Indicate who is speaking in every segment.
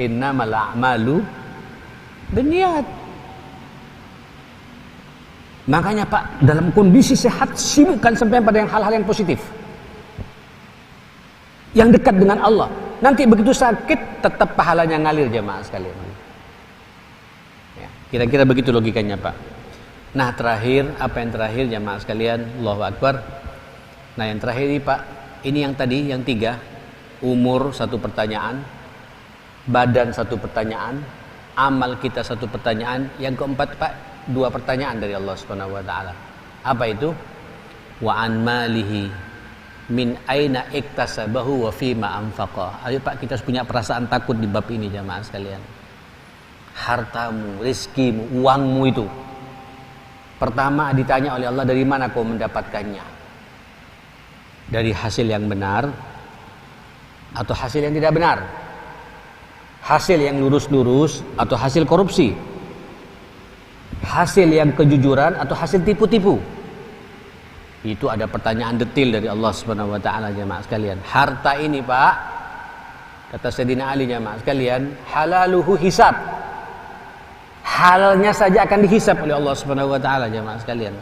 Speaker 1: Innamal a'malu binniyat. Makanya Pak, dalam kondisi sehat sibukkan sampai pada yang hal-hal yang positif, yang dekat dengan Allah. Nanti begitu sakit tetap pahalanya ngalir jemaah sekalian. Ya, kira-kira begitu logikanya Pak. Nah terakhir, apa yang terakhir jemaah sekalian? Allahu Akbar. Nah yang terakhir ini Pak, ini yang tadi yang 3, umur 1 pertanyaan, badan 1 pertanyaan, amal kita 1 pertanyaan. Yang keempat Pak, 2 pertanyaan dari Allah Subhanahu wa taala. Apa itu? Wa an malihi min aina iktasabahu wa fima anfaqa. Ayo Pak, kita punya perasaan takut di bab ini jemaah sekalian. Hartamu, rezekimu, uangmu itu pertama ditanya oleh Allah, dari mana kau mendapatkannya? Dari hasil yang benar atau hasil yang tidak benar? Hasil yang lurus-lurus atau hasil korupsi? Hasil yang kejujuran atau hasil tipu-tipu? Itu ada pertanyaan detail dari Allah Subhanahu wa taala jemaah sekalian. Harta ini Pak, kata Sayyidina Ali jemaah sekalian, halaluhu hisab. Halalnya saja akan dihisab oleh Allah Subhanahu wa taala jemaah sekalian.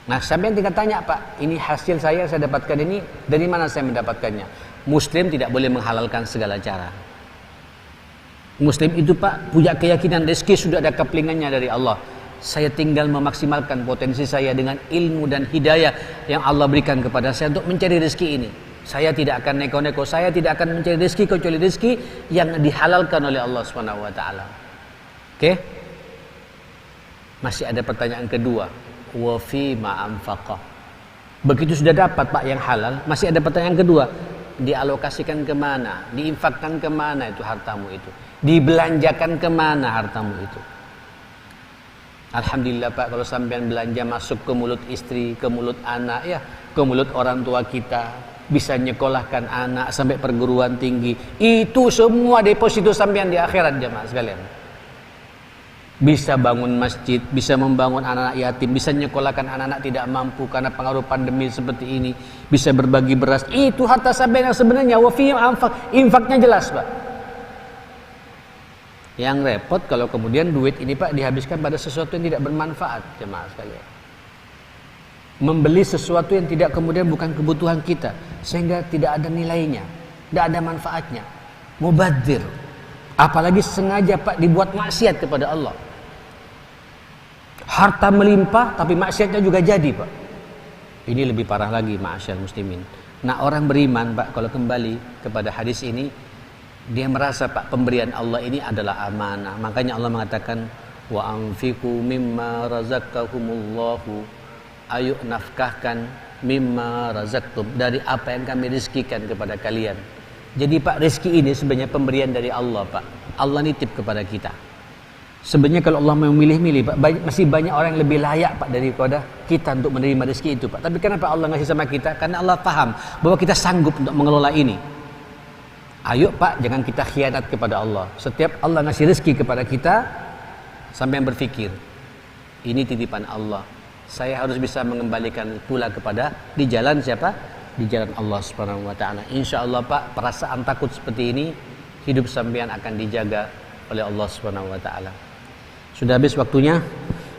Speaker 1: Nah, sampai tinggal tanya Pak, ini hasil saya dapatkan ini, dari mana saya mendapatkannya? Muslim tidak boleh menghalalkan segala cara. Muslim itu Pak punya keyakinan rezeki sudah ada keplingannya dari Allah. Saya tinggal memaksimalkan potensi saya dengan ilmu dan hidayah yang Allah berikan kepada saya untuk mencari rezeki ini. Saya tidak akan neko-neko, saya tidak akan mencari rezeki kecuali rezeki yang dihalalkan oleh Allah Subhanahu wa taala. Oke? Masih ada pertanyaan kedua. Wa fi ma anfaqa. Begitu sudah dapat Pak yang halal, masih ada pertanyaan kedua. Dialokasikan kemana? Diinfakkan kemana itu hartamu itu? Dibelanjakan kemana hartamu itu? Alhamdulillah Pak, kalau sampean belanja masuk ke mulut istri, ke mulut anak, ya, ke mulut orang tua kita, bisa nyekolahkan anak sampai perguruan tinggi, itu semua deposito sampean di akhirat jemaah sekalian. Bisa bangun masjid, bisa membangun anak-anak yatim, bisa nyekolahkan anak-anak tidak mampu karena pengaruh pandemi seperti ini, bisa berbagi beras, itu harta sampean yang sebenarnya. Wa fi anfaq, infaknya jelas Pak. Yang repot kalau kemudian duit ini Pak dihabiskan pada sesuatu yang tidak bermanfaat jemaah sekalian. Membeli sesuatu yang tidak kemudian bukan kebutuhan kita, sehingga tidak ada nilainya, tidak ada manfaatnya. Mubadzir. Apalagi sengaja Pak dibuat maksiat kepada Allah. Harta melimpah tapi maksiatnya juga jadi Pak. Ini lebih parah lagi ma'asyar muslimin. Nah orang beriman Pak kalau kembali kepada hadis ini, dia merasa Pak pemberian Allah ini adalah amanah. Makanya Allah mengatakan wa anfiqu mimma razaqakumullahu, ayo nafkahkan mimma razaqtum, dari apa yang kami rezekikan kepada kalian. Jadi Pak, rezeki ini sebenarnya pemberian dari Allah Pak. Allah nitip kepada kita. Sebenarnya kalau Allah memilih-milih Pak, masih banyak orang yang lebih layak Pak daripada kita untuk menerima rezeki itu Pak. Tapi kenapa Allah ngasih sama kita? Karena Allah paham bahwa kita sanggup untuk mengelola ini. Ayo Pak, jangan kita khianat kepada Allah. Setiap Allah ngasih rezeki kepada kita, sampai berpikir, ini titipan Allah. Saya harus bisa mengembalikan pula kepada di jalan siapa? Di jalan Allah Subhanahu wa taala. Insyaallah Pak, perasaan takut seperti ini hidup sampean akan dijaga oleh Allah Subhanahu wa taala. Sudah habis waktunya.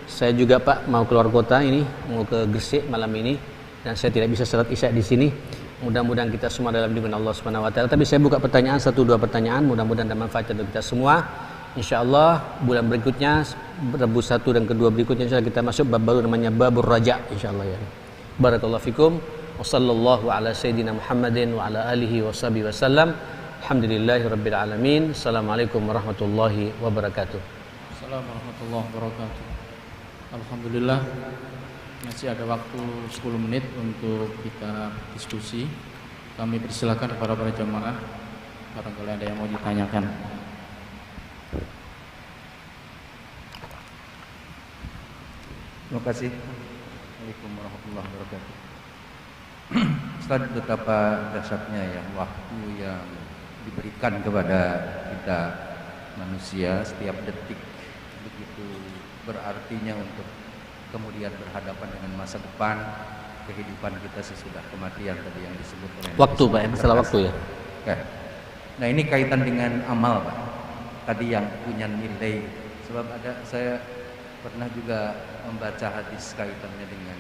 Speaker 1: Saya juga Pak mau keluar kota ini, mau ke Gresik malam ini, dan saya tidak bisa salat Isya di sini. Mudah-mudahan kita semua dalam lindungan Allah Subhanahu wa taala. Tapi saya buka pertanyaan 1-2 pertanyaan, mudah-mudahan ada manfaat untuk kita semua. Insyaallah bulan berikutnya, Rabu 1 dan kedua berikutnya insyaallah kita masuk bab baru namanya Babur Raja insyaallah ya. Barakallahu fikum. Wassallallahu ala sayyidina Muhammadin wa ala alihi washabihi wasallam. Alhamdulillahirabbil alamin. Assalamualaikum warahmatullahi wabarakatuh.
Speaker 2: Assalamualaikum warahmatullahi wabarakatuh. Alhamdulillah masih ada waktu 10 menit untuk kita diskusi. Kami persilakan kepada para jemaah barangkali ada yang mau ditanyakan.
Speaker 3: Terima kasih. Assalamualaikum warahmatullahi wabarakatuh. Ustaz, betapa dahsyatnya ya waktu yang diberikan kepada kita manusia, setiap detik begitu berartinya untuk kemudian berhadapan dengan masa depan, kehidupan kita sesudah kematian tadi yang disebut oleh
Speaker 1: waktu Pak, masalah waktu ya.
Speaker 3: Oke. Nah ini kaitan dengan amal Pak, tadi yang punya nilai. Sebab saya pernah juga membaca hadis kaitannya dengan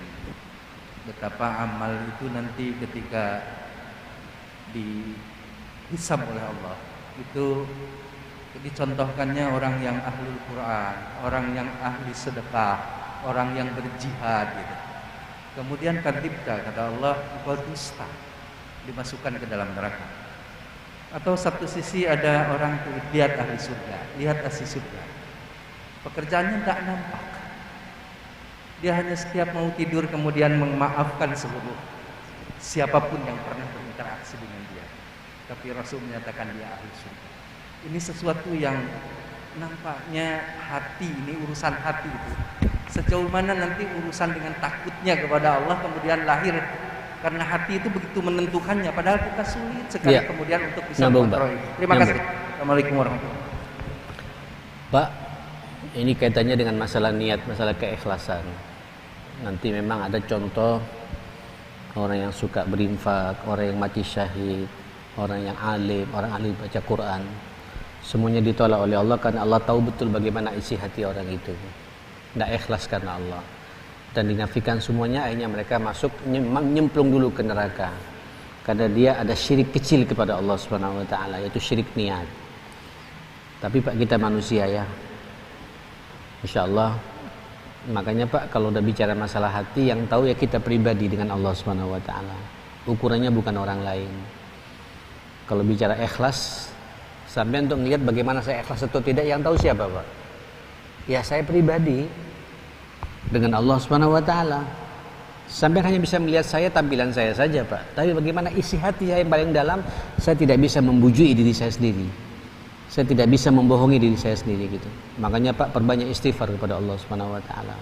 Speaker 3: betapa amal itu nanti ketika dihisab oleh Allah itu dicontohkannya orang yang ahlul Quran, orang yang ahli sedekah, orang yang berjihad gitu. Kemudian kadibta, kata Allah, iqal dusta, dimasukkan ke dalam neraka. Atau satu sisi ada orang tuh, lihat ahli surga, lihat ahli surga, pekerjaannya tidak nampak. Dia hanya setiap mau tidur kemudian memaafkan seluruh siapapun yang pernah berinteraksi dengan dia. Tapi Rasul menyatakan dia ahli surga. Ini sesuatu yang nampaknya hati, ini urusan hati itu. Sejauh mana nanti urusan dengan takutnya kepada Allah kemudian lahir, karena hati itu begitu menentukannya, padahal kita sulit sekali kemudian untuk bisa mengontrol itu. Terima kasih. Assalamualaikum warahmatullahi wabarakatuh.
Speaker 1: Pak, ini kaitannya dengan masalah niat, masalah keikhlasan. Nanti memang ada contoh orang yang suka berinfak, orang yang mati syahid, orang yang alim, orang ahli baca Quran. Semuanya ditolak oleh Allah karena Allah tahu betul bagaimana isi hati orang itu. Tidak ikhlas karena Allah. Dan dinafikan semuanya, akhirnya mereka masuk nyemplung dulu ke neraka. Karena dia ada syirik kecil kepada Allah Subhanahu wa taala, yaitu syirik niat. Tapi Pak, kita manusia ya. Insyaallah. Makanya Pak, kalau udah bicara masalah hati, yang tahu ya kita pribadi dengan Allah Subhanahu wa taala. Ukurannya bukan orang lain. Kalau bicara ikhlas, sampai untuk melihat bagaimana saya ikhlas atau tidak, yang tahu siapa Pak? Ya saya pribadi dengan Allah Subhanahu wa taala. Sampai hanya bisa melihat saya, tampilan saya saja Pak. Tapi bagaimana isi hati saya yang paling dalam, saya tidak bisa membujui diri saya sendiri. Saya tidak bisa membohongi diri saya sendiri gitu. Makanya Pak, perbanyak istighfar kepada Allah Subhanahu wa taala.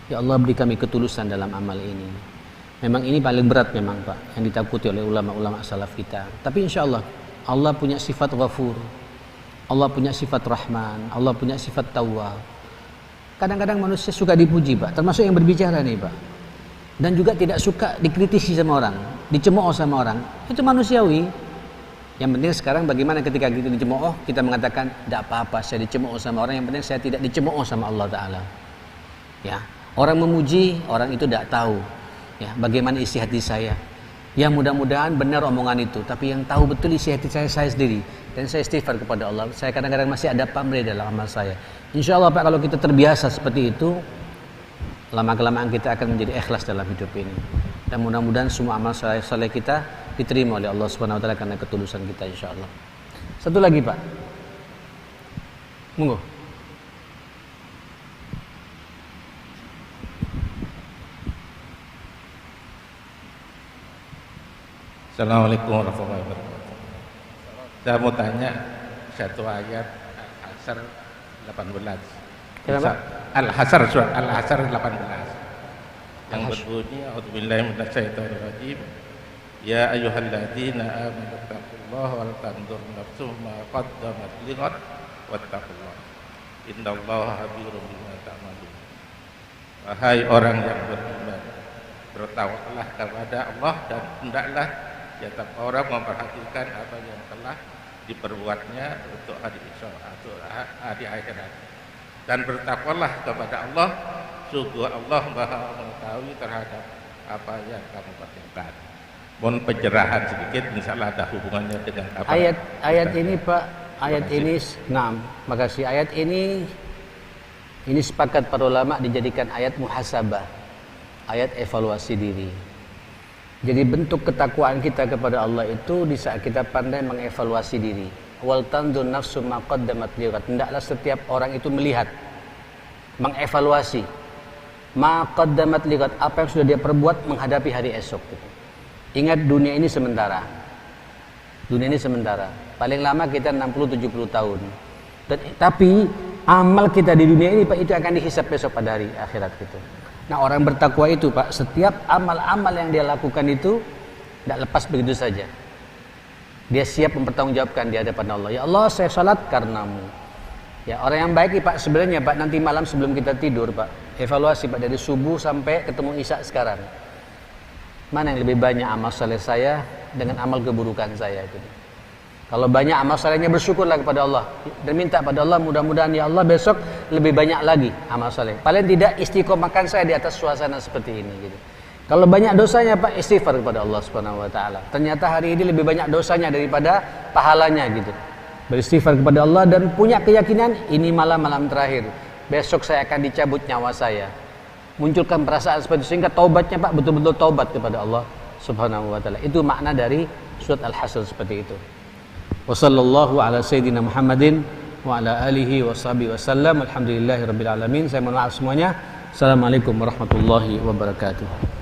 Speaker 1: Ya Allah, beri kami ketulusan dalam amal ini. Memang ini paling berat memang Pak, yang ditakuti oleh ulama-ulama salaf kita. Tapi insyaallah Allah punya sifat Ghafur, Allah punya sifat Rahman, Allah punya sifat Tawwab. Kadang-kadang manusia suka dipuji Pak, termasuk yang berbicara nih Pak. Dan juga tidak suka dikritisi sama orang, dicemooh sama orang. Itu manusiawi. Yang penting sekarang bagaimana ketika kita dicemooh, kita mengatakan tidak apa-apa saya dicemooh sama orang, yang penting saya tidak dicemooh sama Allah Ta'ala. Ya, orang memuji, orang itu tidak tahu ya bagaimana isi hati saya. Ya mudah-mudahan benar omongan itu, tapi yang tahu betul isi hati saya sendiri. Dan saya istighfar kepada Allah. Saya kadang-kadang masih ada pamrih dalam amal saya. Insya Allah Pak, kalau kita terbiasa seperti itu, lama-kelamaan kita akan menjadi ikhlas dalam hidup ini. Dan mudah-mudahan semua amal saleh kita diterima oleh Allah Subhanahu wa taala karena ketulusan kita insya Allah. Satu lagi Pak. Monggo.
Speaker 4: Assalamualaikum warahmatullahi wabarakatuh. Saya mau tanya satu ayat Al-Hasr 18.
Speaker 1: Kenapa?
Speaker 4: Al-Hasr surat Al-Hasr 18 yang berbunyi a'udzubillahi minasyaitonir rajim. Ya ayyuhalladzina amanu taqullaha wal tanzur nafsum ma qaddamat lighad wattaqullah. Innallaha khabirun bima ta'malun. Wahai orang yang beriman, bertawakallah kepada Allah dan hendaklah setiap orang memperhatikan apa yang telah diperbuatnya untuk hari atau hari akhirat. Dan bertakwalah kepada Allah, sungguh Allah Maha mengetahui terhadap apa yang kamu kerjakan. Mohon pencerahan sedikit, misalnya ada hubungannya dengan apa?
Speaker 1: Ayat ini Pak, ayat ini, nah, makasih. Ayat ini sepakat para ulama dijadikan ayat muhasabah, ayat evaluasi diri. Jadi bentuk ketakwaan kita kepada Allah itu di saat kita pandai mengevaluasi diri. Wal tanzur nafsum ma qaddamat lighad. Hendaklah setiap orang itu melihat, mengevaluasi ma qaddamat lighad, apa yang sudah dia perbuat menghadapi hari esok gitu. Ingat dunia ini sementara. Dunia ini sementara. Paling lama kita 60-70 tahun. Tapi amal kita di dunia ini Pak, itu akan dihisab besok pada hari akhirat gitu. Nah, orang bertakwa itu Pak, setiap amal-amal yang dia lakukan itu tidak lepas begitu saja. Dia siap mempertanggungjawabkan di hadapan Allah. Ya Allah, saya salat karenamu. Ya, orang yang baik Pak, sebenarnya Pak, nanti malam sebelum kita tidur Pak, evaluasi Pak dari subuh sampai ketemu isya sekarang. Mana yang lebih banyak amal saleh saya dengan amal keburukan saya itu. Kalau banyak amal salehnya, bersyukurlah kepada Allah dan minta pada Allah, mudah-mudahan ya Allah besok lebih banyak lagi amal saleh. Paling tidak istiqomahkan saya di atas suasana seperti ini gitu. Kalau banyak dosanya Pak, istighfar kepada Allah Subhanahu wa taala. Ternyata hari ini lebih banyak dosanya daripada pahalanya gitu. Beristighfar kepada Allah dan punya keyakinan ini malam terakhir. Besok saya akan dicabut nyawa saya. Munculkan perasaan seperti itu sehingga taubatnya Pak betul-betul taubat kepada Allah Subhanahu wa taala. Itu makna dari surat Al-Hasyr seperti itu. Wassallallahu ala sayyidina Muhammadin wa ala alihi washabihi wasallam. Alhamdulillahirabbil alamin. Saya mohon maaf semuanya. Assalamualaikum warahmatullahi wabarakatuh.